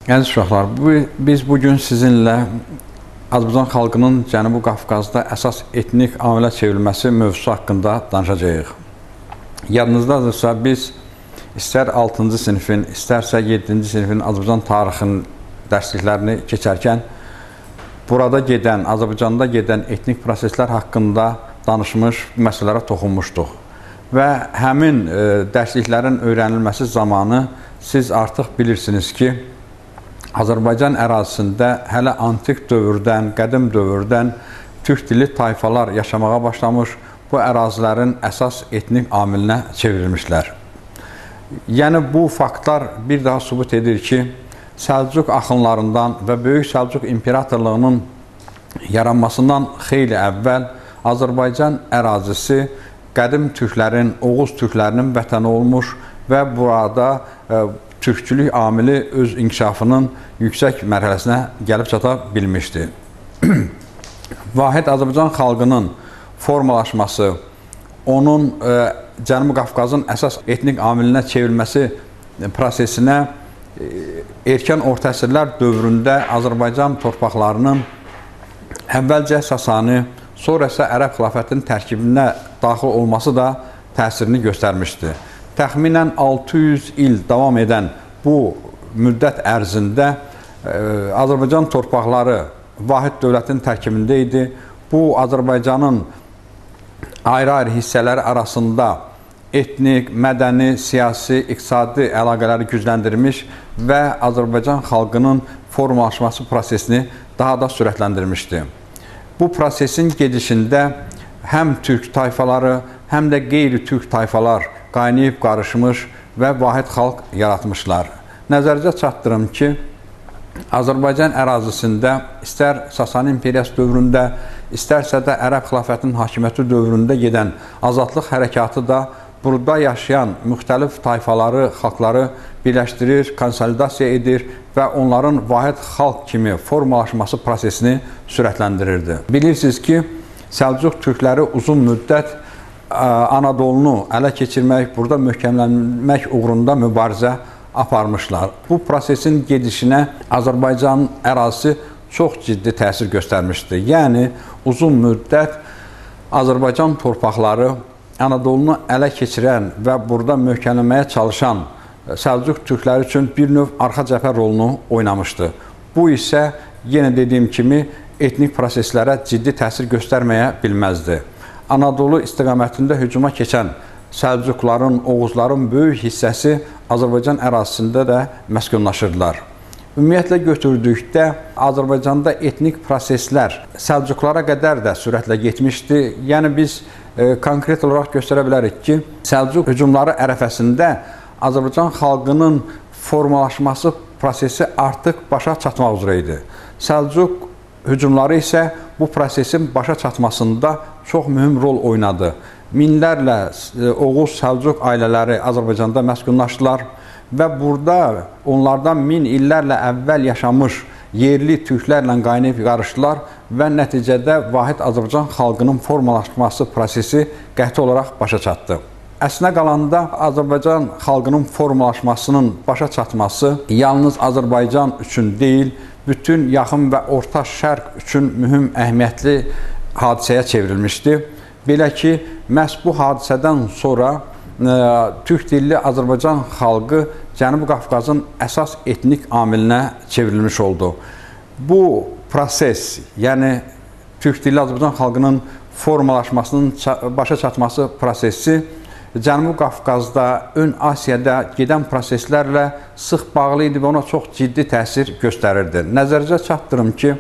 Əziz uşaqlar, biz bugün sizinlə Azərbaycan xalqının Cənubi Qafqazda əsas etnik amilə çevrilməsi mövzusu haqqında danışacağıq. Yadınızdadırsa, biz istər 6-cı sinifin, istərsə 7-ci sinifin Azərbaycan tarixinin dərsliklərini keçərkən burada gedən, Azərbaycanda gedən etnik proseslər haqqında danışmış, məsələlərə toxunmuşduq. Və həmin dərsliklərin öyrənilməsi zamanı siz artıq bilirsiniz ki, Azərbaycan ərazisində hələ antik dövrdən, qədim dövrdən türk dilli tayfalar yaşamağa başlamış, bu ərazilərin əsas etnik amilinə çevrilmişlər. Yəni, bu faktlar bir daha sübut edir ki, Səlcuq axınlarından və Böyük Səlcuq İmperatorluğunun yaranmasından xeyli əvvəl Azərbaycan ərazisi qədim türklərin, Oğuz türklərinin vətəni olmuş və burada türkçülük amili öz inkişafının yüksək mərhələsinə gəlib çata bilmişdi. Vahid Azərbaycan xalqının formalaşması, onun Cənubi Qafqazın əsas etnik amilinə çevrilməsi prosesinə erkən orta əsrlər dövründə Azərbaycan torpaqlarının əvvəlcə Sasani, sonra isə Ərəb xilafətinin tərkibinə daxil olması da təsirini göstərmişdi. Təxminən 600 il davam edən bu müddət ərzində Azərbaycan torpaqları vahid dövlətin tərkibində idi. Bu, Azərbaycanın ayrı-ayrı hissələri arasında etnik, mədəni, siyasi, iqtisadi əlaqələri gücləndirmiş və Azərbaycan xalqının formalaşması prosesini daha da sürətləndirmişdi. Bu prosesin gedişində həm türk tayfaları, həm də qeyri-türk tayfalar qaynayıb qarışmış və vahid xalq yaratmışlar. Nəzərinizə çatdırım ki, Azərbaycan ərazisində istər Sasani İmperiyası dövründə, istərsə də Ərəb xilafətinin hakimiyyəti dövründə gedən azadlıq hərəkatı da burada yaşayan müxtəlif tayfaları, xalqları birləşdirir, konsolidasiya edir və onların vahid xalq kimi formalaşması prosesini sürətləndirirdi. Bilirsiniz ki, Səlcuq türkləri uzun müddət Anadolunu ələ keçirmək, burada möhkəmlənmək uğrunda mübarizə aparmışlar. Bu prosesin gedişinə Azərbaycan ərazisi çox ciddi təsir göstərmişdir. Yəni, uzun müddət Azərbaycan torpaqları Anadolunu ələ keçirən və burada möhkəmlənməyə çalışan Səlcuq türkləri üçün bir növ arxa cəbhə rolunu oynamışdı. Bu isə, yenə dediyim kimi, etnik proseslərə ciddi təsir göstərməyə bilməzdi. Anadolu istiqamətində hücuma keçən Səlcuqların, Oğuzların böyük hissəsi Azərbaycan ərazisində də məskunlaşırdılar. Ümumiyyətlə götürdükdə Azərbaycanda etnik proseslər Səlcuqlara qədər də sürətlə getmişdi. Yəni biz konkret olaraq göstərə bilərik ki, Səlcuq hücumları ərəfəsində Azərbaycan xalqının formalaşması prosesi artıq başa çatmaq üzrə idi. Səlcuq hücumları isə bu prosesin başa çatmasında çox mühüm rol oynadı. Minlərlə Oğuz Səlcuq ailələri Azərbaycanda məskunlaşdılar və burada onlardan 1000 illərlə əvvəl yaşamış yerli türklərlə qaynayıb qarışdılar və nəticədə vahid Azərbaycan xalqının formalaşması prosesi qəti olaraq başa çatdı. Əslinə qalanda Azərbaycan xalqının formalaşmasının başa çatması yalnız Azərbaycan üçün deyil, bütün yaxın və orta şərq üçün mühüm əhəmiyyətli hadisəyə çevrilmişdi. Belə ki, məhz bu hadisədən sonra türk dilli Azərbaycan xalqı Cənubi Qafqazın əsas etnik amilinə çevrilmiş oldu. Bu proses, yəni türk dilli Azərbaycan xalqının formalaşmasının başa çatması prosesi Cənubi Qafqazda, Ön Asiyada gedən proseslərlə sıx bağlı idi və ona çox ciddi təsir göstərirdi. Nəzərinizə çatdırım ki,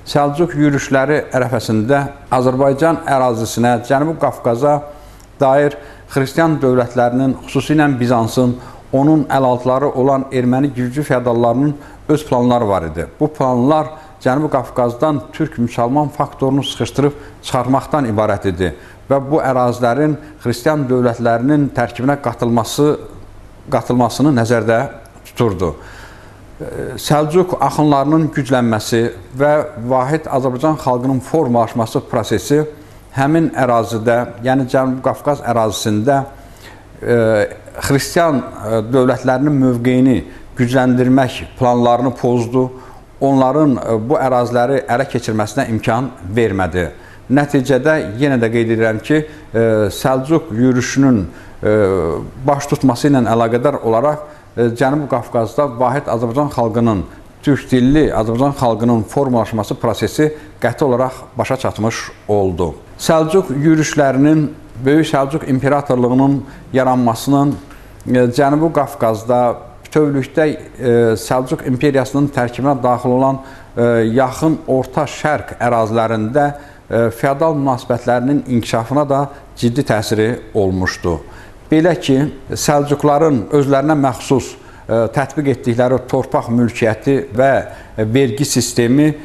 Səlcuq yürüşləri ərəfəsində Azərbaycan ərazisinə, Cənubi Qafqaza dair xristian dövlətlərinin, xüsusilə Bizansın, onun əlaltıları olan erməni gürcü feodallarının öz planları var idi. Bu planlar Cənubi Qafqazdan türk-müsəlman faktorunu sıxışdırıb çıxarmaqdan ibarət idi və bu ərazilərin xristian dövlətlərinin tərkibinə qatılmasını nəzərdə tuturdu. Səlcuq axınlarının güclənməsi və vahid Azərbaycan xalqının formalaşması prosesi həmin ərazidə, yəni Cənubi Qafqaz ərazisində xristian dövlətlərinin mövqeyini gücləndirmək planlarını pozdu. Onların bu əraziləri ələ keçirməsinə imkan vermədi. Nəticədə yenə də qeyd edirəm ki, Səlcuq yürüşünün baş tutması ilə əlaqədar olaraq Cənubi Qafqazda vahid Azərbaycan xalqının, türk dilli Azərbaycan xalqının formalaşması prosesi qəti olaraq başa çatmış oldu. Səlcuq yürüşlərinin, Böyük Səlcuq İmperatorluğunun yaranmasının Cənubi Qafqazda bütövlükdə Səlcuq İmperiyasının tərkibinə daxil olan yaxın Orta Şərq ərazilərində feodal münasibətlərinin inkişafına da ciddi təsiri olmuşdu. Belə ki, Səlcuqların özlərinə məxsus tətbiq etdikləri torpaq mülkiyyəti və vergi sistemi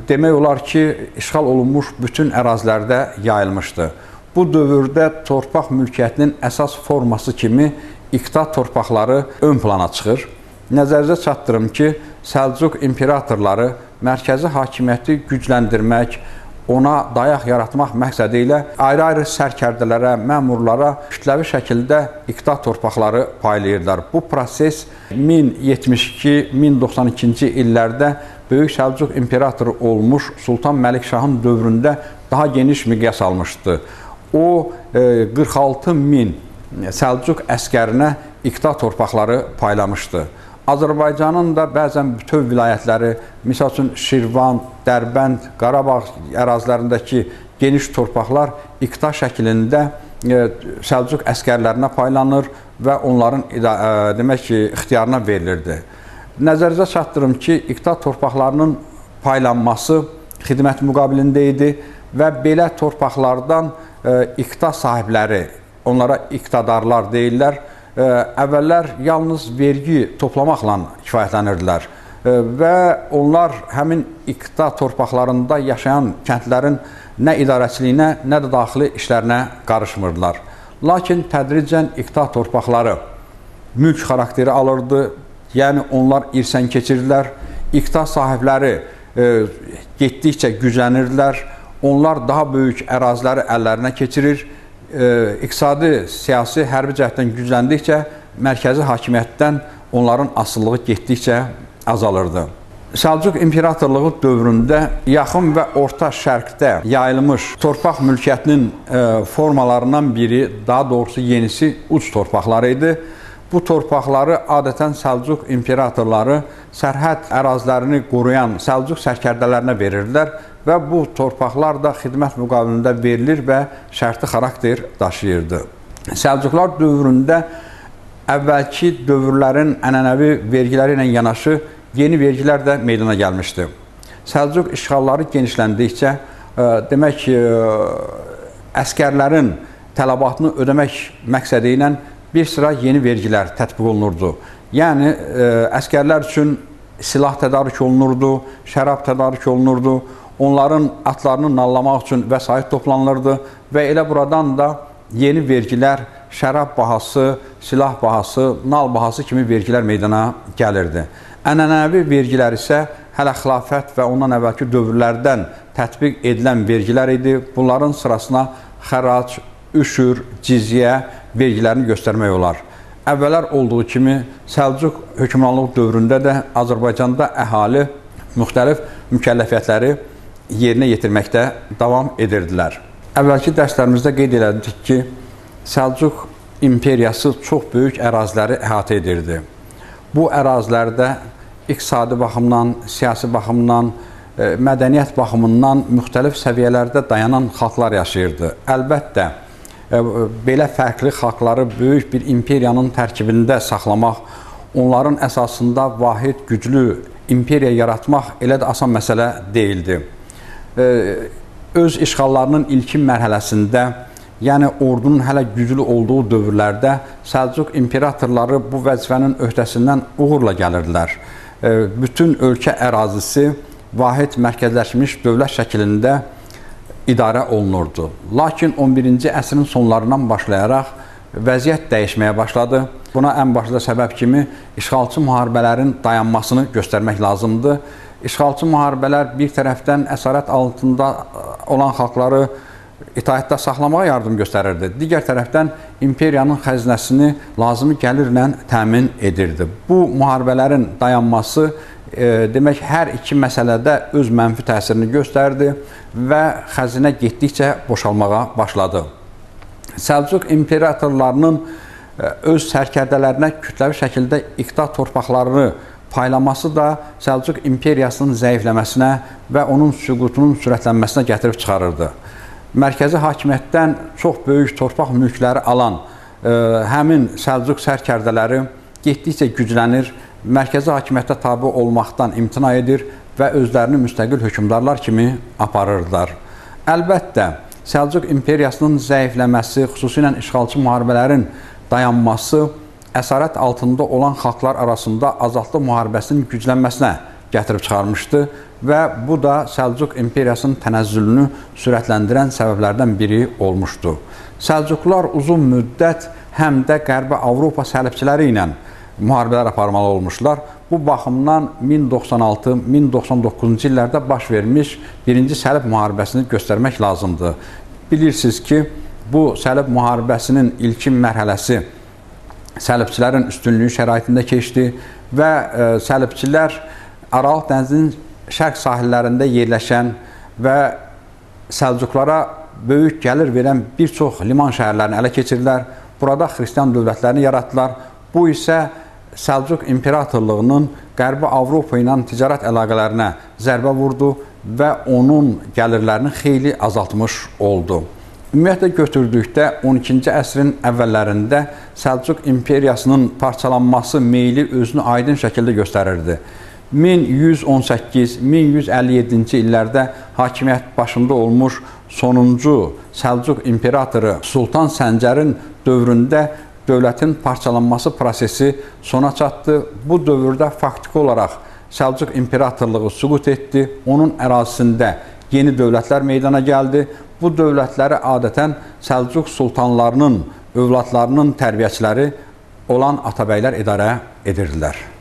demək olar ki, işğal olunmuş bütün ərazilərdə yayılmışdı. Bu dövrdə torpaq mülkiyyətinin əsas forması kimi iqta torpaqları ön plana çıxır. Nəzərinizə çatdırım ki, Səlcuq imperatorları mərkəzi hakimiyyəti gücləndirmək, ona dayaq yaratmaq məqsədi ilə ayrı-ayrı sərkərdələrə, məmurlara kütləvi şəkildə iqta torpaqları paylayırlar. Bu proses 1072-1092-ci illərdə Böyük Səlcuq imperatoru olmuş Sultan Məlikşahın dövründə daha geniş miqyas almışdı. O 46 min Səlcuq əskərinə iqta torpaqları paylamışdı. Azərbaycanın da bəzən bütöv vilayətləri, misal üçün Şirvan, Dərbənd, Qarabağ ərazilərindəki geniş torpaqlar iqta şəklində Səlcuq əskərlərinə paylanır və onların demək ki, ixtiyarına verilirdi. Nəzərinizə çatdırım ki, iqta torpaqlarının paylanması xidmət müqabilində idi və belə torpaqlardan iqta sahibləri, onlara iqtadarlar deyirlər, əvvəllər yalnız vergi toplamaqla kifayətlənirdilər və onlar həmin iqta torpaqlarında yaşayan kəndlərin nə idarəçiliyinə, nə də daxili işlərinə qarışmırdılar. Lakin tədricən iqta torpaqları mülk xarakteri alırdı, yəni onlar irsən keçirdilər, iqta sahibləri getdikcə güclənirdilər, onlar daha böyük əraziləri əllərinə keçirir, iqtisadi, siyasi, hərbi cəhətdən gücləndikcə mərkəzi hakimiyyətdən onların asılılığı getdikcə azalırdı. Səlcuq imperatorluğu dövründə yaxın və orta şərqdə yayılmış torpaq mülkiyyətinin formalarından biri, daha doğrusu yenisi uc torpaqları idi. Bu torpaqları adətən Səlcuq imperatorları sərhəd ərazilərini qoruyan Səlcuq sərkərdələrinə verirdilər və bu torpaqlar da xidmət müqabilində verilir və şərti xarakter daşıyırdı. Səlcuqlar dövründə əvvəlki dövrlərin ənənəvi vergiləri ilə yanaşı yeni vergilər də meydana gəlmişdi. Səlcuq işğalları genişləndikcə, demək ki, əskərlərin tələbatını ödəmək məqsədi ilə bir sıra yeni vergilər tətbiq olunurdu. Yəni, əskərlər üçün silah tədarük olunurdu, şərab tədarük olunurdu, onların atlarını nallamaq üçün vəsait toplanılırdı və elə buradan da yeni vergilər, şərab bahası, silah bahası, nal bahası kimi vergilər meydana gəlirdi. Ənənəvi vergilər isə hələ xilafət və ondan əvvəlki dövrlərdən tətbiq edilən vergilər idi. Bunların sırasına xərac, üşür, cizyə vergilərini göstərmək olar. Əvvəllər olduğu kimi Səlcuq hökmranlıq dövründə də Azərbaycanda əhali müxtəlif mükəlləfiyyətləri yerinə yetirməkdə davam edirdilər. Əvvəlki dərslərimizdə qeyd elədik ki, Səlcuq imperiyası çox böyük əraziləri əhatə edirdi. Bu ərazilərdə iqtisadi baxımdan, siyasi baxımdan, mədəniyyət baxımından müxtəlif səviyyələrdə dayanan xalqlar yaşayırdı. Əlbəttə, belə fərqli xalqları böyük bir imperiyanın tərkibində saxlamaq, onların əsasında vahid, güclü imperiya yaratmaq elə də asan məsələ deyildi. Öz işğallarının ilkin mərhələsində, yəni ordunun hələ güclü olduğu dövrlərdə Səlcuq imperatorları bu vəzifənin öhdəsindən uğurla gəlirdilər. Bütün ölkə ərazisi vahid mərkəzləşmiş dövlət şəklində idarə olunurdu. Lakin 11-ci əsrin sonlarından başlayaraq vəziyyət dəyişməyə başladı. Buna ən başlıca səbəb kimi işğalçı müharibələrin dayanmasını göstərmək lazımdır. İşğalçı müharibələr bir tərəfdən əsarət altında olan xalqları itaətdə saxlamağa yardım göstərirdi. Digər tərəfdən imperiyanın xəzinəsini lazımi gəlirlə təmin edirdi. Bu müharibələrin dayanması demək hər iki məsələdə öz mənfi təsirini göstərdi və xəzinə getdikcə boşalmağa başladı. Səlcuq imperatorlarının öz sərkərdələrinə kütləvi şəkildə iqta torpaqlarını paylaması da Səlcuq imperiyasının zəifləməsinə və onun süqutunun sürətlənməsinə gətirib çıxarırdı. Mərkəzi hakimiyyətdən çox böyük torpaq mülkləri alan həmin Səlcuq sərkərdələri getdikcə güclənir, mərkəzi hakimiyyətə tabi olmaqdan imtina edir və özlərini müstəqil hökmdarlar kimi aparırdılar. Əlbəttə, Səlcuq imperiyasının zəifləməsi, xüsusilə işğalçı müharibələrin dayanması əsarət altında olan xalqlar arasında azadlıq müharibəsinin güclənməsinə gətirib çıxarmışdı və bu da Səlcuq imperiyasının tənəzzülünü sürətləndirən səbəblərdən biri olmuşdu. Səlcuqlar uzun müddət həm də Qərbi Avropa səlibçiləri ilə müharibələr aparmalı olmuşlar. Bu baxımdan 1096-1099-cu illərdə baş vermiş birinci səlib müharibəsini göstərmək lazımdır. Bilirsiniz ki, bu səlib müharibəsinin ilkin mərhələsi səlibçilərin üstünlüyü şəraitində keçdi və səlibçilər Aralıq dənizinin şərq sahillərində yerləşən və Səlcuqlara böyük gəlir verən bir çox liman şəhərlərini ələ keçirdilər. Burada xristian dövlətlərini yaratdılar. Bu isə Səlcuq imperatorluğunun Qərbi Avropa ilə ticarət əlaqələrinə zərbə vurdu və onun gəlirlərini xeyli azaltmış oldu. Ümumiyyətlə götürdükdə 12-ci əsrin əvvəllərində Səlcuq imperiyasının parçalanması meyli özünü aydın şəkildə göstərirdi. 1118-1157-ci illərdə hakimiyyət başında olmuş sonuncu Səlcuq imperatoru Sultan Səncərin dövründə dövlətin parçalanması prosesi sona çatdı. Bu dövrdə faktiki olaraq Səlcuq imperatorluğu süqut etdi. Onun ərazisində yeni dövlətlər meydana gəldi. Bu dövlətləri adətən Səlcuq sultanlarının, övladlarının tərbiyəçiləri olan atabəylər idarə edirdilər.